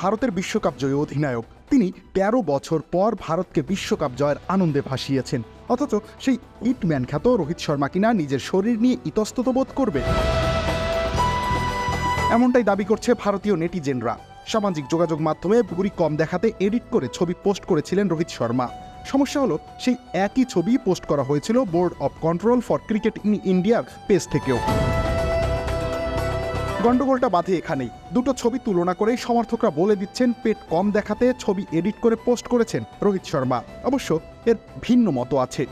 ভারতের বিশ্বকাপ জয়ী অধিনায়ক। তিনি ১৩ বছর পর ভারতকে বিশ্বকাপ জয়ের আনন্দে ভাসিয়েছেন। অথচ সেই হিটম্যান খ্যাত রোহিত শর্মা কিনা নিজের শরীর নিয়ে ইতস্তত বোধ করবে, এমনটাই দাবি করছে ভারতীয় নেটিজেনরা। সামাজিক যোগাযোগ মাধ্যমে ভুঁড়ি কম দেখাতে এডিট করে ছবি পোস্ট করেছিলেন রোহিত শর্মা। সমস্যা হলো, সেই একই ছবি পোস্ট করা হয়েছিল board of control for cricket in ইন্ডিয়ার পেজ থেকেও। গন্ডগোলটা বাধে এখানেই। দুটো ছবি তুলনা করেই সমর্থকরা বলে দিচ্ছেন পেট কম দেখাতে ছবি এডিট করে পোস্ট করেছেন রোহিত শর্মা। অবশ্য এর ভিন্ন মত আছে।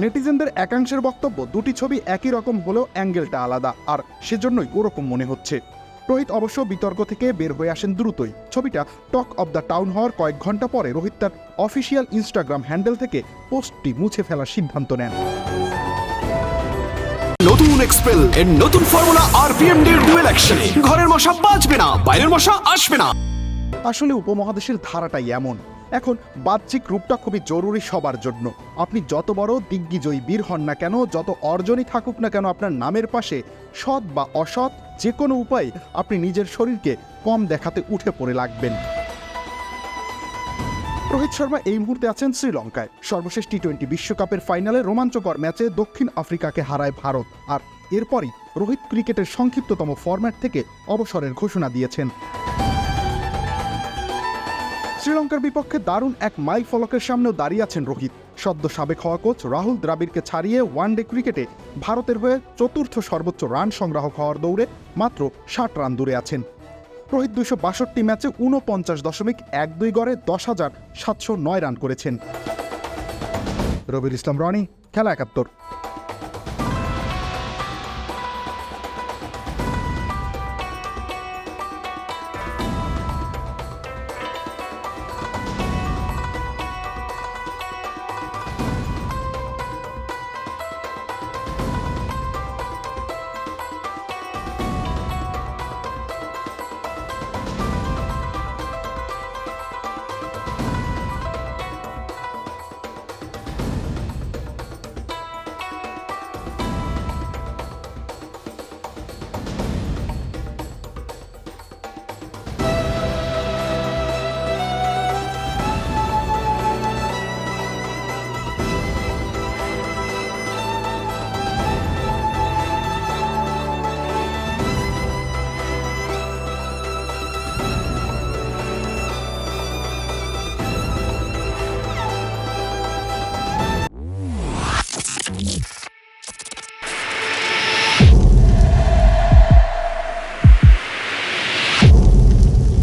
নেটিজেনদের একাংশের বক্তব্য, দুটি ছবি একই রকম হলেও অ্যাঙ্গেলটা আলাদা, আর সেজন্যই ওরকম মনে হচ্ছে। রোহিত অবশ্য বিতর্ক থেকে বের হয়ে আসেন দ্রুতই। ছবিটা টক অব দ্য টাউন হওয়ার কয়েক ঘন্টা পরে রোহিত তার অফিসিয়াল ইনস্টাগ্রাম হ্যান্ডেল থেকে পোস্টটি মুছে ফেলার সিদ্ধান্ত নেন। নতুন এক্সপেল এর নতুন ফর্মুলা আরপিএম ডি ডুয়েল অ্যাকশনে ঘরের মশা বাঁচবে না, বাইরের মশা আসবে না। আসলে উপমহাদেশের ধারাটাই এমন। এখন বাহ্যিক রূপটা খুবই জরুরি সবার জন্য। আপনি যত বড় দিগ্বিজয়ী বীর হন না কেন, যত অর্জনই থাকুক না কেন আপনার নামের পাশে, সৎ বা অসৎ যে কোনো উপায়ে আপনি নিজের শরীরকে কম দেখাতে উঠে পড়ে লাগবেন। রোহিত শর্মা এই মুহূর্তে আছেন শ্রীলঙ্কায়। সর্বশেষ টি-20 বিশ্বকাপের ফাইনালে রোমাঞ্চকর ম্যাচে দক্ষিণ আফ্রিকাকে হারায় ভারত, আর এরপরই রোহিত ক্রিকেটের সংক্ষিপ্ততম ফরম্যাট থেকে অবসরের ঘোষণা দিয়েছেন। শ্রীলঙ্কার বিপক্ষে দারুণ এক মাইল ফলকের সামনেও দাঁড়িয়ে আছেন রোহিত। সদ্য সাবেক হওয়া কোচ রাহুল দ্রাবিড়কে ছাড়িয়ে ওয়ানডে ক্রিকেটে ভারতের হয়ে চতুর্থ সর্বোচ্চ রান সংগ্রাহক হওয়ার দৌড়ে মাত্র 60 রান দূরে আছেন। রোহিত 262 ম্যাচে 49.12 গড়ে 10,709 রান করেছেন। রবির ইসলাম রনি, খেলা 71।